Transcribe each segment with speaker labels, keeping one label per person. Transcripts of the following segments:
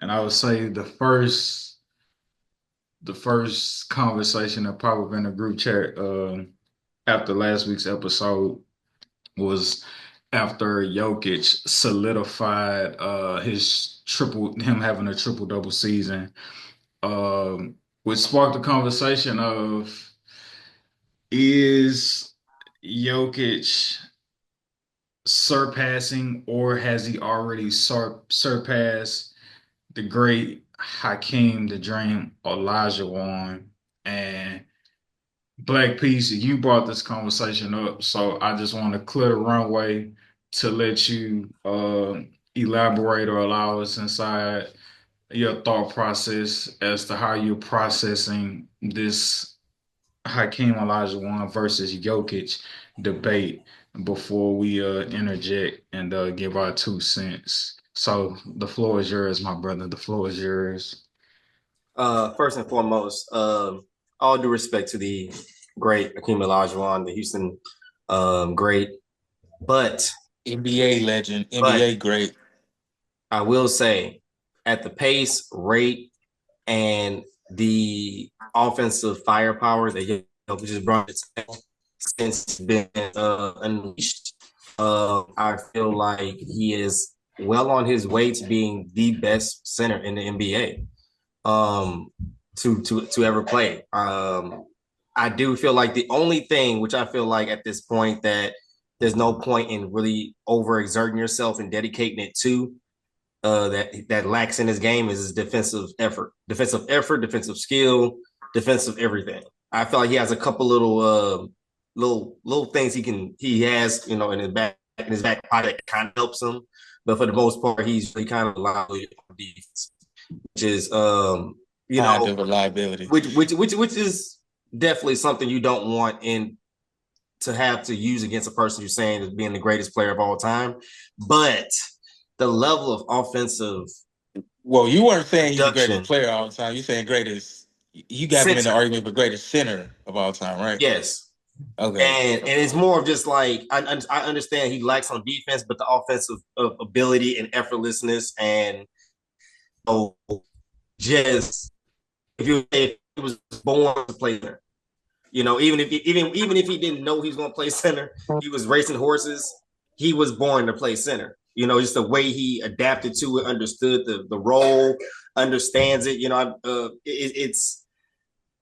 Speaker 1: And I would say the first conversation that popped up in the group chat after last week's episode was after Jokic solidified him having a triple double season, which sparked the conversation of, is Jokic surpassing, or has he already surpassed the great Hakeem the Dream Olajuwon? And Black Peace, you brought this conversation up, so I just want to clear the runway to let you elaborate or allow us inside your thought process as to how you're processing this Hakeem Olajuwon versus Jokic debate before we interject and give our 2 cents. So the floor is yours, my brother. The floor is yours.
Speaker 2: First and foremost, all due respect to the great Hakeem Olajuwon, the Houston great, but
Speaker 3: NBA legend,
Speaker 2: but
Speaker 3: NBA great.
Speaker 2: I will say, at the pace, rate, and the offensive firepower that Jokic just brought since it's been unleashed, I feel like he is well on his way to being the best center in the NBA. To ever play. I do feel like the only thing which I feel like at this point that there's no point in really overexerting yourself and dedicating it to that lacks in his game is his defensive skill, defensive everything. I feel like he has a couple little things he has in his back pocket that kind of helps him, but for the most part he's really kind of reliable on defense, which is you
Speaker 3: Kind
Speaker 2: know
Speaker 3: of reliability.
Speaker 2: which is definitely something you don't want in to have to use against a person you're saying is being the greatest player of all time. But the level of offensive
Speaker 3: Well, you weren't saying he's the greatest
Speaker 2: production,
Speaker 3: player all the time. You saying greatest. You got him in the
Speaker 2: center,
Speaker 3: argument for greatest center of all time, right?
Speaker 2: yes.
Speaker 3: Okay.
Speaker 2: And it's more of just like I understand he lacks on defense, but the offensive ability and effortlessness and oh, just if he was born to play there, even if he didn't know he was going to play center, he was racing horses. He was born to play center. Just the way he adapted to it, understood the role, understands it.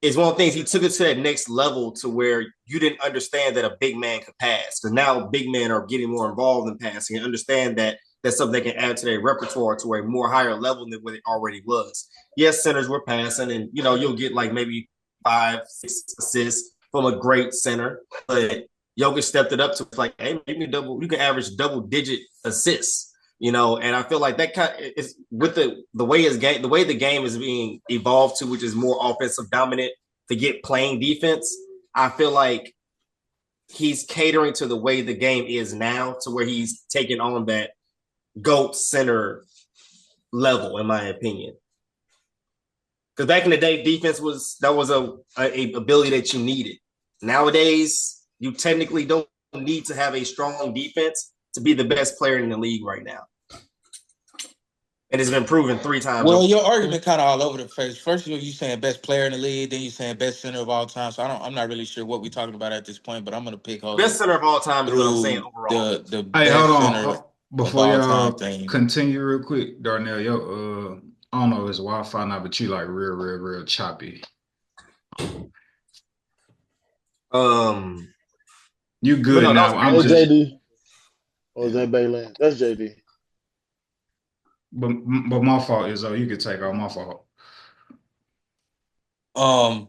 Speaker 2: It's one of the things he took it to that next level to where you didn't understand that a big man could pass. Because now big men are getting more involved in passing and understand that that's something they can add to their repertoire to a more higher level than what it already was. Yes, centers were passing, and you'll get like maybe 5, 6 assists from a great center, but Jokic stepped it up to like, hey, you can average double digit assists. And I feel like that kind of is with the way the game is being evolved to, which is more offensive dominant to get playing defense. I feel like he's catering to the way the game is now, to where he's taking on that GOAT center level, in my opinion. Because back in the day, defense was a ability that you needed. Nowadays, you technically don't need to have a strong defense to be the best player in the league right now. And it's been proven 3 times
Speaker 3: Well,
Speaker 2: over.
Speaker 3: your argument kind of all over the place. First, you saying best player in the league, then you saying best center of all time. So I'm not really sure what we're talking about at this point. But I'm gonna pick
Speaker 2: Best
Speaker 3: holes
Speaker 2: center of all time is what I'm saying
Speaker 3: through
Speaker 2: overall.
Speaker 3: the
Speaker 1: Hey, hold
Speaker 3: best
Speaker 1: on.
Speaker 3: center of
Speaker 1: Before
Speaker 3: all time
Speaker 1: y'all
Speaker 3: thing.
Speaker 1: continue real quick, Darnell, I don't know if it's Wi-Fi now, but you like real, real, real choppy.
Speaker 2: Um,
Speaker 1: You
Speaker 2: but
Speaker 1: good
Speaker 2: no, that was
Speaker 1: now.
Speaker 2: a great
Speaker 1: I'm
Speaker 4: Hey
Speaker 1: just,
Speaker 2: question.
Speaker 4: JD, or is that Bayland? That's JD.
Speaker 1: but, but my fault is, you could take out my fault.
Speaker 3: Um,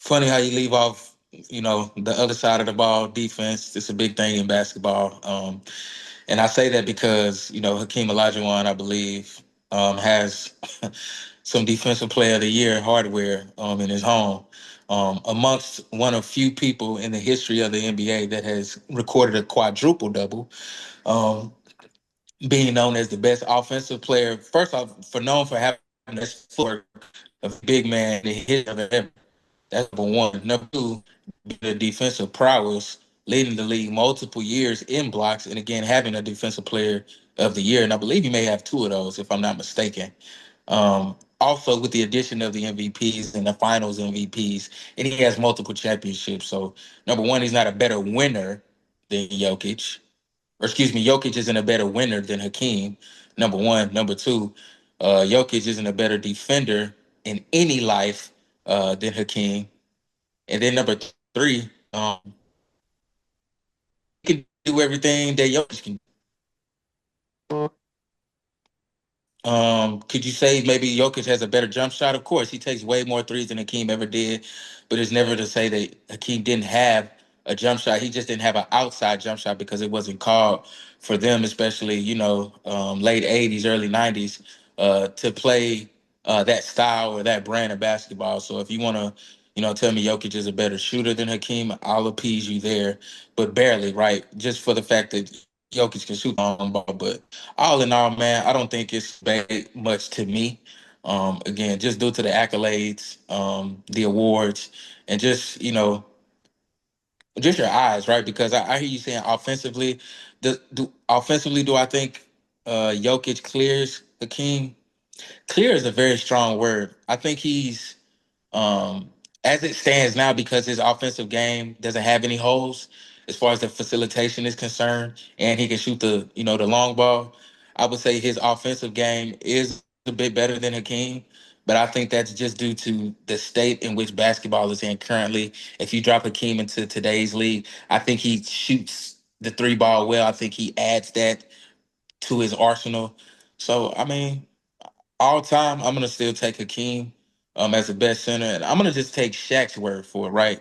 Speaker 3: Funny how you leave off, the other side of the ball, defense. It's a big thing in basketball. And I say that because, Hakeem Olajuwon, I believe, has some defensive player of the year hardware in his home. Amongst one of few people in the history of the NBA that has recorded a quadruple double, um, being known as the best offensive player. First off, known for having this footwork of a big man, the hit of it ever. That's number one. Number two, the defensive prowess leading the league multiple years in blocks, and again having a defensive player of the year. And I believe he may have two of those, if I'm not mistaken. Also, with the addition of the MVPs and the Finals MVPs, and he has multiple championships. So, number one, he's not a better winner than Jokic, or excuse me, Jokic isn't a better winner than Hakeem. Number one, number two, Jokic isn't a better defender in any life than Hakeem. And then number three, he can do everything that Jokic can do. Could you say maybe Jokic has a better jump shot? Of course, he takes way more threes than Hakeem ever did, but it's never to say that Hakeem didn't have a jump shot. He just didn't have an outside jump shot because it wasn't called for them, especially late '80s, early '90s, to play that style or that brand of basketball. So if you want to, tell me Jokic is a better shooter than Hakeem, I'll appease you there, but barely, right? Just for the fact that Jokic can shoot the long ball, but all in all, man, I don't think it's much to me. Again, just due to the accolades, the awards, and just just your eyes, right? Because I hear you saying offensively. Do I think Jokic clears Hakeem? Clear is a very strong word. I think he's um, as it stands now, because his offensive game doesn't have any holes as far as the facilitation is concerned, and he can shoot the long ball. I would say his offensive game is a bit better than Hakeem, but I think that's just due to the state in which basketball is in currently. If you drop Hakeem into today's league, I think he shoots the three ball well. I think he adds that to his arsenal. So I mean, all time, I'm gonna still take Hakeem as the best center, and I'm gonna just take Shaq's word for it. Right,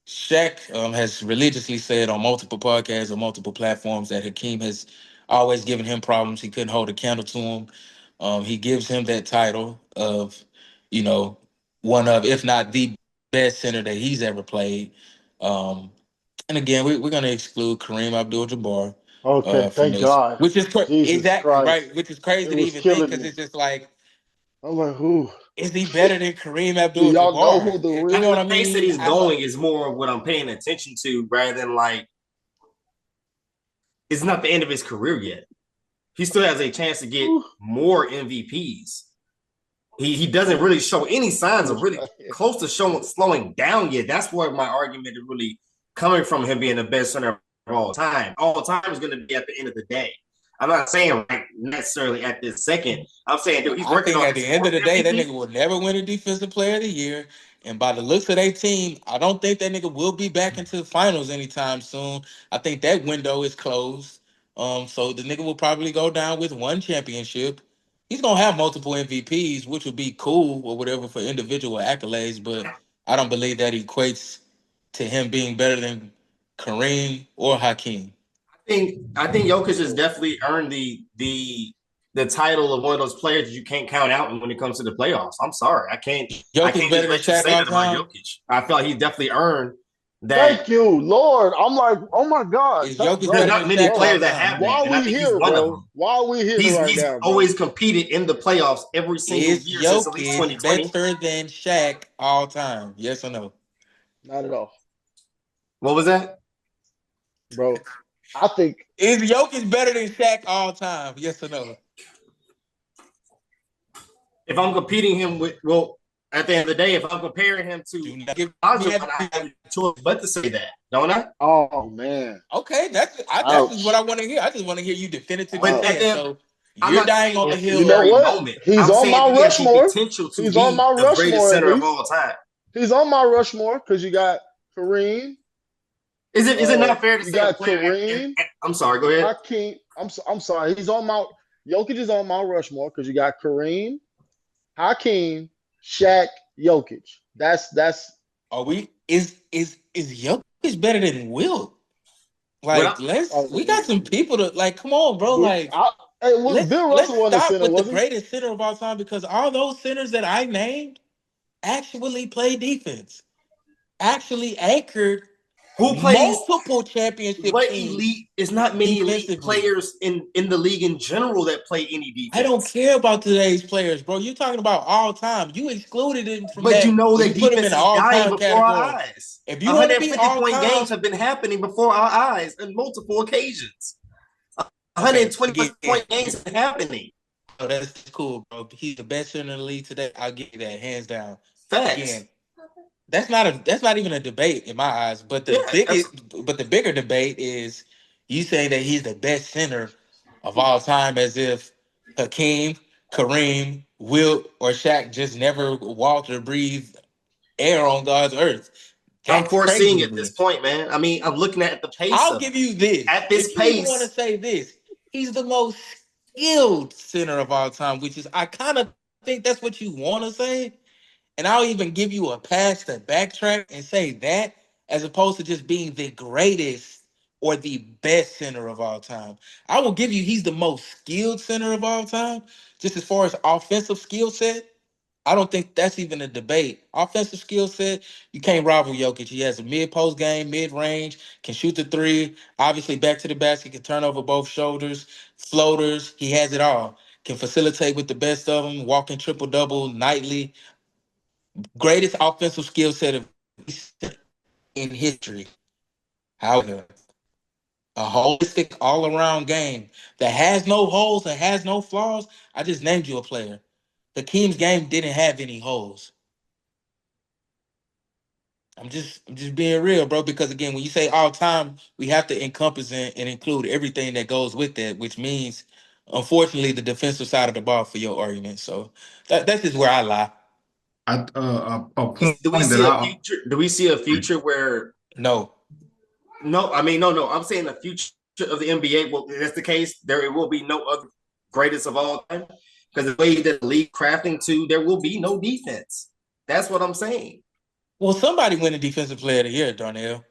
Speaker 3: Shaq has religiously said on multiple podcasts or multiple platforms that Hakeem has always given him problems. He couldn't hold a candle to him. He gives him that title of, you know, one of, if not the best center that he's ever played. Um, and again, we're going to exclude Kareem Abdul-Jabbar
Speaker 4: Okay,
Speaker 3: from
Speaker 4: thank
Speaker 3: this,
Speaker 4: God.
Speaker 3: which is
Speaker 4: Jesus
Speaker 3: exactly
Speaker 4: Christ.
Speaker 3: right, which is
Speaker 4: It
Speaker 3: crazy to
Speaker 4: was
Speaker 3: even think
Speaker 4: killing
Speaker 3: because
Speaker 4: me.
Speaker 3: it's just like,
Speaker 4: I'm like, who?
Speaker 3: is he better than Kareem
Speaker 4: Do y'all know who
Speaker 3: Abdul-Jabbar?
Speaker 4: the
Speaker 3: You know
Speaker 2: At
Speaker 3: what
Speaker 2: the
Speaker 3: I
Speaker 4: real
Speaker 2: pace that
Speaker 3: mean?
Speaker 2: he's going is more of what I'm paying attention to rather than like it's not the end of his career yet. He still has a chance to get
Speaker 4: who?
Speaker 2: more MVPs. He doesn't really show any signs of really close to showing slowing down yet. That's where my argument is really coming from him being the best center of all time. All time is going to be at the end of the day. I'm not saying like necessarily at this second. I'm saying, dude, he's
Speaker 3: I
Speaker 2: working
Speaker 3: think
Speaker 2: on
Speaker 3: at
Speaker 2: his
Speaker 3: the end
Speaker 2: fourth
Speaker 3: of the day, that
Speaker 2: MVP.
Speaker 3: nigga will never win a defensive player of the year. And by the looks of their team, I don't think that nigga will be back into the finals anytime soon. I think that window is closed. So the nigga will probably go down with one championship. He's gonna have multiple MVPs, which would be cool or whatever for individual accolades, but I don't believe that equates to him being better than Kareem or Hakeem.
Speaker 2: I think Jokic has definitely earned the title of one of those players you can't count out when it comes to the playoffs. I'm sorry, I
Speaker 3: Jokic
Speaker 2: can't just
Speaker 3: better than
Speaker 2: let you
Speaker 3: Shaq
Speaker 2: say
Speaker 3: all
Speaker 2: that about
Speaker 3: time.
Speaker 2: Jokic. I felt he definitely earned that.
Speaker 4: Thank you, Lord. I'm like, oh my God,
Speaker 3: Is Jokic
Speaker 2: There's
Speaker 3: better
Speaker 4: bro,
Speaker 3: than
Speaker 2: not many
Speaker 3: Shaq all
Speaker 4: bro.
Speaker 2: players that
Speaker 3: time?
Speaker 2: have
Speaker 4: Why
Speaker 2: that,
Speaker 4: are
Speaker 2: and I
Speaker 4: we
Speaker 2: think he's
Speaker 4: here,
Speaker 2: one of
Speaker 4: bro?
Speaker 2: them.
Speaker 4: Why are we here
Speaker 2: He's
Speaker 4: right
Speaker 2: he's
Speaker 4: now, bro?
Speaker 2: always competed in the playoffs every single
Speaker 3: Is
Speaker 2: year since at least
Speaker 3: Jokic
Speaker 2: 2020.
Speaker 3: better than Shaq all time? Yes or no?
Speaker 4: Not at all,
Speaker 2: What was that?
Speaker 4: bro. I think
Speaker 3: Is Jokic better than Shaq all time? Yes or no?
Speaker 2: If I'm competing him with, well, at the end of the day, if I'm comparing him to
Speaker 3: Do not give me
Speaker 2: Olajuwon, I have
Speaker 3: that.
Speaker 2: no choice but to say that, don't I?
Speaker 4: oh man.
Speaker 3: Okay, that's just what I
Speaker 4: Ouch.
Speaker 3: want to hear. I just want to hear you definitively
Speaker 2: But
Speaker 3: say
Speaker 2: at
Speaker 3: it.
Speaker 4: Ouch.
Speaker 2: the,
Speaker 3: So
Speaker 2: I'm
Speaker 3: you're
Speaker 2: not
Speaker 3: dying
Speaker 2: saying
Speaker 3: on the
Speaker 2: at this
Speaker 4: You
Speaker 3: hill.
Speaker 4: know
Speaker 2: very
Speaker 4: what?
Speaker 2: moment.
Speaker 4: He's
Speaker 2: I'm
Speaker 4: on
Speaker 2: saying
Speaker 4: Mount
Speaker 2: he has the
Speaker 4: Rushmore.
Speaker 2: potential to
Speaker 4: He's on
Speaker 2: be
Speaker 4: Mount
Speaker 2: the greatest
Speaker 4: Rushmore at
Speaker 2: center of
Speaker 4: least.
Speaker 2: all time.
Speaker 4: He's on Mount Rushmore because you got Kareem.
Speaker 2: Is it not fair to
Speaker 4: You
Speaker 2: say a
Speaker 4: got
Speaker 2: player?
Speaker 4: Kareem,
Speaker 2: I'm sorry. Go ahead.
Speaker 4: Hakeem. I'm sorry. He's on Mount. Jokic is on Mount Rushmore because you got Kareem, Hakeem, Shaq, Jokic. That's
Speaker 3: Are we? Is Jokic better than Wilt?
Speaker 2: What
Speaker 3: Like, we got some
Speaker 4: um,
Speaker 3: people to like. Come on, bro. Like,
Speaker 4: I, hey, Bill
Speaker 3: let's
Speaker 4: Russell wasn't a
Speaker 3: stop
Speaker 4: center,
Speaker 3: with the
Speaker 4: was he?
Speaker 3: greatest center of all time because all those centers that I named actually play defense, actually anchored
Speaker 2: Who plays
Speaker 3: multiple championship
Speaker 2: what
Speaker 3: teams
Speaker 2: elite? Is not many elite
Speaker 3: defensively.
Speaker 2: players in the league in general that play any
Speaker 3: I don't
Speaker 2: defense.
Speaker 3: care about today's players, bro. You're talking about all time. You excluded him from
Speaker 2: But you
Speaker 3: that,
Speaker 2: know
Speaker 3: or you
Speaker 2: that
Speaker 3: put him in
Speaker 2: defense
Speaker 3: the
Speaker 2: is
Speaker 3: all
Speaker 2: dying
Speaker 3: time
Speaker 2: before our
Speaker 3: category.
Speaker 2: eyes.
Speaker 3: If you want to be
Speaker 2: 150
Speaker 3: all
Speaker 2: point games
Speaker 3: time,
Speaker 2: have been happening before our eyes on multiple occasions.
Speaker 3: okay,
Speaker 2: 120
Speaker 3: again,
Speaker 2: point games have been happening.
Speaker 3: oh, that's cool, bro. He's the best center in the league today. I'll give you that, hands down.
Speaker 2: Facts.
Speaker 3: Again, that's not even a debate in my eyes. But
Speaker 2: Yeah,
Speaker 3: the bigger debate is you saying that he's the best center of all time, as if Hakeem, Kareem, Wilt, or Shaq just never walked or breathed air on God's earth.
Speaker 2: I'm
Speaker 3: That's crazy
Speaker 2: foreseeing
Speaker 3: to
Speaker 2: at this
Speaker 3: me.
Speaker 2: point, man. I mean, I'm looking at the pace
Speaker 3: I'll
Speaker 2: of
Speaker 3: give
Speaker 2: it.
Speaker 3: you this.
Speaker 2: At this
Speaker 3: If you even want to
Speaker 2: pace,
Speaker 3: say this, he's the most skilled center of all time, which is I kind of think that's what you want to say. And I'll even give you a pass to backtrack and say that as opposed to just being the greatest or the best center of all time. I will give you he's the most skilled center of all time, just as far as offensive skill set. I don't think that's even a debate. Offensive skill set, you can't rival Jokic. He has a mid-post game, mid-range, can shoot the three, obviously back to the basket, can turn over both shoulders, floaters. He has it all. Can facilitate with the best of them, walking triple-double nightly. Greatest offensive skill set of in history. However, a holistic all-around game that has no holes and has no flaws. I just named you a player. The Hakeem's game didn't have any holes. I'm just being real, bro. Because again, when you say all time, we have to encompass and include everything that goes with that, which means, unfortunately, the defensive side of the ball for your argument. So that's just where I lie.
Speaker 1: A
Speaker 2: do we
Speaker 1: point that
Speaker 2: see a
Speaker 1: I
Speaker 2: future? Do we see a future where
Speaker 3: No,
Speaker 2: no? I mean, no. I'm saying the future of the NBA. Well, if that's the case, there will be no other greatest of all time because the way that the league crafting to, there will be no defense. That's what I'm saying.
Speaker 3: well, somebody win the defensive player of the year, Darnell.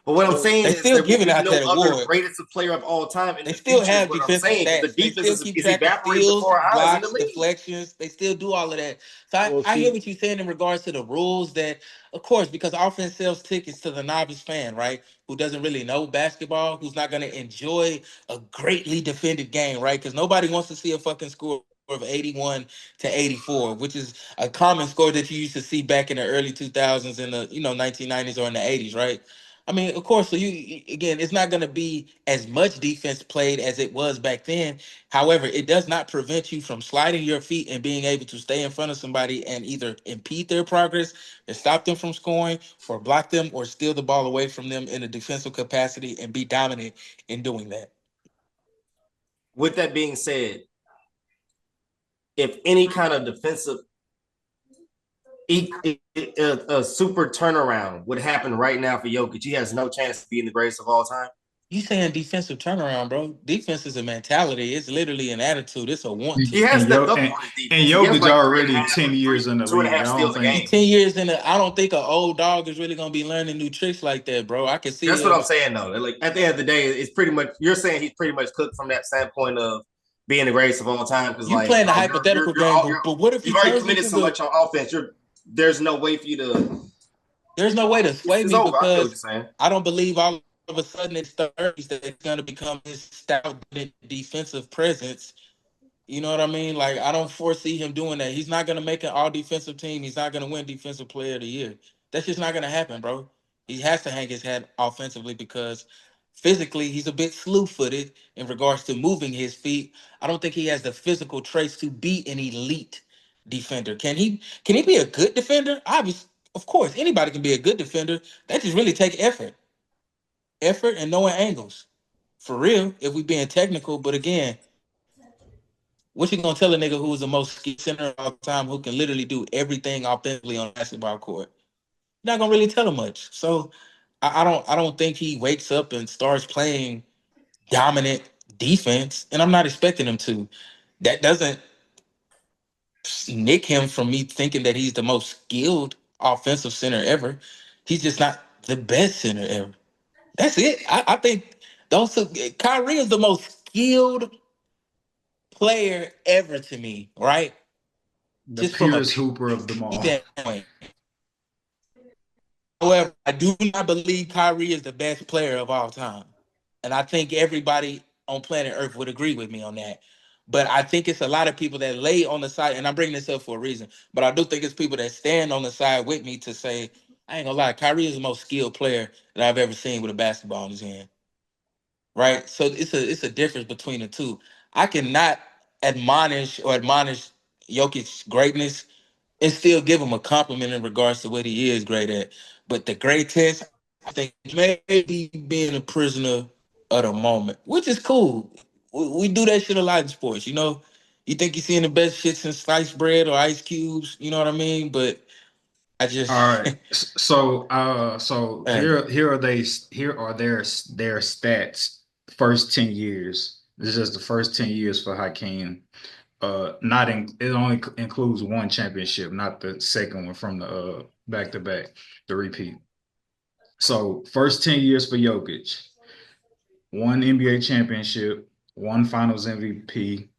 Speaker 2: But what I'm saying
Speaker 3: They
Speaker 2: is
Speaker 3: still
Speaker 2: there will
Speaker 3: giving
Speaker 2: be
Speaker 3: out
Speaker 2: no
Speaker 3: that
Speaker 2: other
Speaker 3: award.
Speaker 2: greatest player of all time in
Speaker 3: They
Speaker 2: the
Speaker 3: still
Speaker 2: future is
Speaker 3: have
Speaker 2: what I'm
Speaker 3: defensive
Speaker 2: saying because
Speaker 3: stats.
Speaker 2: the
Speaker 3: They
Speaker 2: defense
Speaker 3: still keep
Speaker 2: is
Speaker 3: track of
Speaker 2: evaporating
Speaker 3: steals,
Speaker 2: before our eyes in the
Speaker 3: blocks,
Speaker 2: league.
Speaker 3: deflections. They still do all of that. So
Speaker 4: Well,
Speaker 3: I hear
Speaker 4: see,
Speaker 3: what you're saying in regards to the rules that, of course, because offense sells tickets to the novice fan, right? Who doesn't really know basketball, who's not going to enjoy a greatly defended game, right? Because nobody wants to see a fucking score of 81 to 84, which is a common score that you used to see back in the early 2000s in the 1990s or in the 80s, right? I mean, of course, so you again, it's not going to be as much defense played as it was back then. However, it does not prevent you from sliding your feet and being able to stay in front of somebody and either impede their progress and stop them from scoring or block them or steal the ball away from them in a defensive capacity and be dominant in doing that.
Speaker 2: With that being said, if any kind of defensive a super turnaround would happen right now for Jokic, he has no chance of being the greatest of all time.
Speaker 3: You saying defensive turnaround, bro? Defense is a mentality. It's literally an attitude. It's a want
Speaker 2: He
Speaker 3: to.
Speaker 2: has
Speaker 1: and
Speaker 2: stepped
Speaker 1: Yo
Speaker 2: up
Speaker 1: and,
Speaker 2: on his
Speaker 1: and
Speaker 2: defense. He has
Speaker 1: Jokic
Speaker 2: like three and a
Speaker 1: already
Speaker 2: half
Speaker 1: 10
Speaker 2: or
Speaker 1: years in the
Speaker 2: two and a
Speaker 1: league.
Speaker 2: half
Speaker 1: I
Speaker 2: steals
Speaker 1: don't
Speaker 2: a
Speaker 1: think
Speaker 2: game.
Speaker 3: 10 years in I don't think an old dog is really gonna be learning new tricks like that, bro. I can see
Speaker 2: That's what
Speaker 3: him.
Speaker 2: I'm saying though. Like at the end of the day, it's pretty much you're saying he's pretty much cooked from that standpoint of being the greatest of all time because
Speaker 3: You
Speaker 2: like
Speaker 3: playing the
Speaker 2: bro,
Speaker 3: hypothetical game, but what if he
Speaker 2: you've already
Speaker 3: turns
Speaker 2: committed
Speaker 3: into
Speaker 2: so much on offense. There's no way for you to.
Speaker 3: there's no way to sway
Speaker 2: It's
Speaker 3: me
Speaker 2: over. I feel what you're
Speaker 3: because
Speaker 2: saying.
Speaker 3: I don't believe all of a sudden it's 30s that it's gonna become his stout defensive presence. You know what I mean? Like I don't foresee him doing that. He's not gonna make an all defensive team. He's not gonna win defensive player of the year. That's just not gonna happen, bro. He has to hang his hat offensively because physically he's a bit slew footed in regards to moving his feet. I don't think he has the physical traits to be an elite defender. Can he be a good defender? Obviously, of course, anybody can be a good defender. That just really take effort. Effort and knowing angles. For real, if we being technical, but again, what you gonna tell a nigga who's the most skilled center of all time who can literally do everything offensively on a basketball court? You're not gonna really tell him much. So I don't think he wakes up and starts playing dominant defense, and I'm not expecting him to. That doesn't nick him from me thinking that he's the most skilled offensive center ever. He's just not the best center ever. That's it. I think those two, Kyrie is the most skilled player ever to me, right?
Speaker 1: the
Speaker 3: Just from a
Speaker 1: purest hooper of them all.
Speaker 3: standpoint. However, I do not believe Kyrie is the best player of all time. And I think everybody on planet Earth would agree with me on that. But I think it's a lot of people that lay on the side, and I'm bringing this up for a reason. But I do think it's people that stand on the side with me to say, I ain't gonna lie, Kyrie is the most skilled player that I've ever seen with a basketball in his hand. Right? So it's a difference between the two. I cannot admonish Jokic's greatness and still give him a compliment in regards to what he is great at. But the greatest, I think, maybe being a prisoner of the moment, which is cool. We do that shit a lot in sports, you know. You think you're seeing the best shit since sliced bread or ice cubes, you know what I mean? But I
Speaker 1: All
Speaker 3: just,
Speaker 1: right. So
Speaker 3: man,
Speaker 1: here are their stats first 10 years. This is the first 10 years for Hakeem. Not in it only includes one championship, not the second one from the back to back, the repeat. So first 10 years for Jokic, one NBA championship, one finals MVP,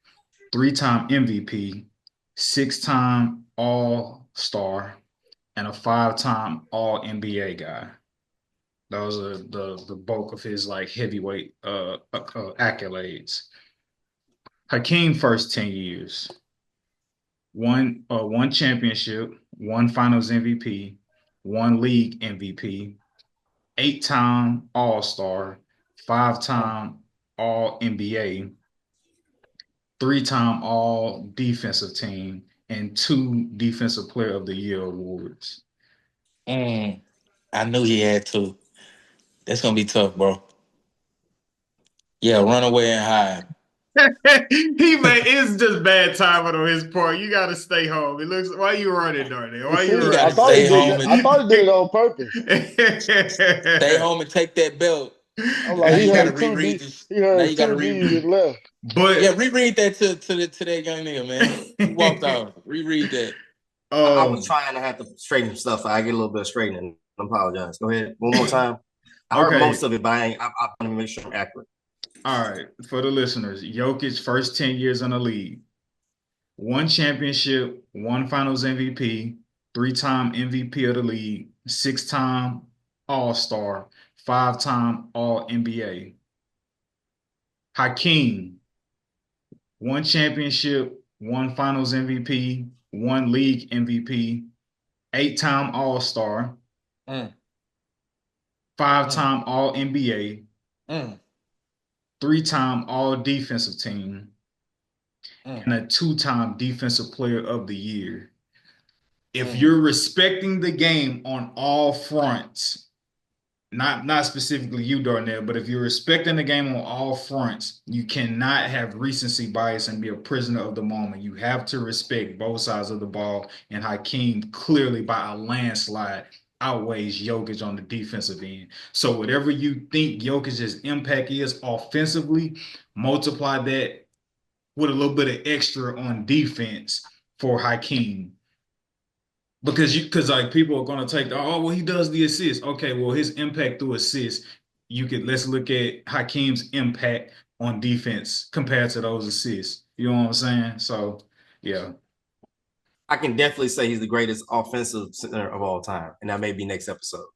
Speaker 1: three-time MVP, six-time All-Star, and a five-time All NBA guy. Those are the bulk of his like heavyweight accolades. Hakeem first 10 years. One championship, one finals MVP, one league MVP, eight-time All-Star, five-time All NBA, three-time All Defensive Team, and two Defensive Player of the Year awards.
Speaker 3: mm, I knew he had to. That's gonna be tough, bro. Yeah, run away and hide.
Speaker 1: He made it's just bad timing on his part. You got to stay home. It looks. Why you running, Darnell?
Speaker 4: You
Speaker 1: Why
Speaker 4: see,
Speaker 1: you
Speaker 3: You
Speaker 4: I
Speaker 3: gotta
Speaker 4: thought he
Speaker 3: stay
Speaker 4: did
Speaker 3: home
Speaker 4: that.
Speaker 3: and
Speaker 4: I thought he did it on purpose.
Speaker 3: stay home and take that belt.
Speaker 4: I'm
Speaker 3: And now
Speaker 4: like,
Speaker 3: you gotta reread this.
Speaker 4: he
Speaker 3: Now
Speaker 4: heard
Speaker 3: you gotta
Speaker 4: two D's
Speaker 3: reread.
Speaker 4: and left.
Speaker 3: Yeah,
Speaker 1: but
Speaker 3: reread that to that young nigga, man. He walked out. Reread that.
Speaker 2: I was
Speaker 1: um
Speaker 2: trying to have to straighten stuff. I get a little bit of straightening. I apologize. Go ahead. One more time. I heard most
Speaker 1: okay.
Speaker 2: of it, but I want to make sure I'm accurate.
Speaker 1: All right. For the listeners, Jokic first 10 years in the league. One championship, one finals MVP, three-time MVP of the league, six-time All-Star, five-time All NBA. Hakeem, one championship, one finals MVP, one league MVP, eight-time All-Star,
Speaker 3: Mm, mm,
Speaker 1: five-time All NBA,
Speaker 3: mm,
Speaker 1: three-time All Defensive Team,
Speaker 3: mm,
Speaker 1: and a two-time Defensive Player of the Year. If
Speaker 3: mm.
Speaker 1: you're respecting the game on all fronts, not specifically you, Darnell, but if you're respecting the game on all fronts, you cannot have recency bias and be a prisoner of the moment. You have to respect both sides of the ball, and Hakeem clearly by a landslide outweighs Jokic on the defensive end. So whatever you think Jokic's impact is offensively, multiply that with a little bit of extra on defense for Hakeem. Because like people are gonna take well he does the assist. Okay, well his impact through assists, let's look at Hakeem's impact on defense compared to those assists. You know what I'm saying? So yeah.
Speaker 2: I can definitely say he's the greatest offensive center of all time, and that may be next episode.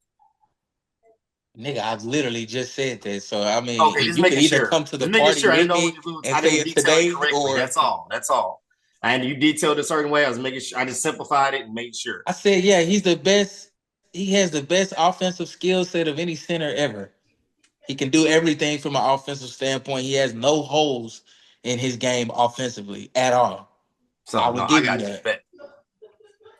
Speaker 3: Nigga, I literally just said that. So I mean,
Speaker 2: Okay, just
Speaker 3: you could
Speaker 2: making
Speaker 3: either
Speaker 2: sure.
Speaker 3: come to the
Speaker 2: Just making
Speaker 3: party
Speaker 2: sure. I didn't
Speaker 3: with
Speaker 2: know
Speaker 3: me and
Speaker 2: I
Speaker 3: say
Speaker 2: didn't
Speaker 3: it
Speaker 2: detail it
Speaker 3: today,
Speaker 2: correctly.
Speaker 3: or
Speaker 2: That's all. That's all. And you detailed a certain way. I was making sure. I just simplified it and made sure.
Speaker 3: I said, yeah, he's the best. He has the best offensive skill set of any center ever. He can do everything from an offensive standpoint. He has no holes in his game offensively at all. I
Speaker 2: So no,
Speaker 3: would
Speaker 2: I
Speaker 3: give you
Speaker 2: got you.
Speaker 3: that.
Speaker 2: Bet.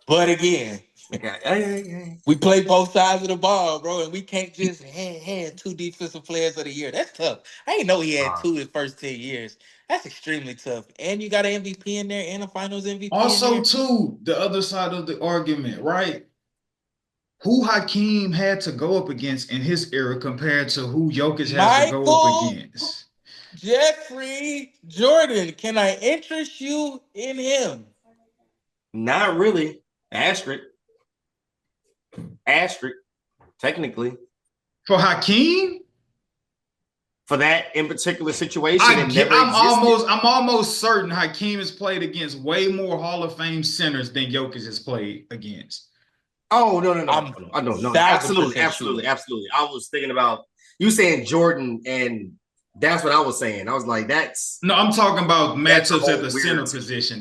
Speaker 3: But again,
Speaker 2: Okay. Hey.
Speaker 3: we play both sides of the ball, bro, and we can't just hand two defensive players of the year. That's tough. I didn't know he had two in the first 10 years. That's extremely tough. And you got an MVP in there and a finals MVP in
Speaker 1: Also,
Speaker 3: there.
Speaker 1: too, the other side of the argument, right? Who Hakeem had to go up against in his era compared to who Jokic has to go up
Speaker 3: Michael
Speaker 1: against.
Speaker 3: Jeffrey Jordan. Can I interest you in him?
Speaker 2: Not really. Asterisk. Asterisk. Technically,
Speaker 1: For Hakeem,
Speaker 2: for that in particular situation, it never
Speaker 1: I'm almost certain Hakeem has played against way more Hall of Fame centers than Jokic has played against.
Speaker 2: Oh no, no, no,
Speaker 3: I'm
Speaker 2: no, no, no, no, no.
Speaker 3: thousand
Speaker 2: Absolutely,
Speaker 3: percent
Speaker 2: absolutely,
Speaker 3: sure.
Speaker 2: absolutely. I was thinking about you saying Jordan, and that's what I was saying. I was like,
Speaker 1: No, I'm talking about
Speaker 2: that's a
Speaker 1: matchups at
Speaker 2: whole
Speaker 1: the
Speaker 2: weird.
Speaker 1: center position.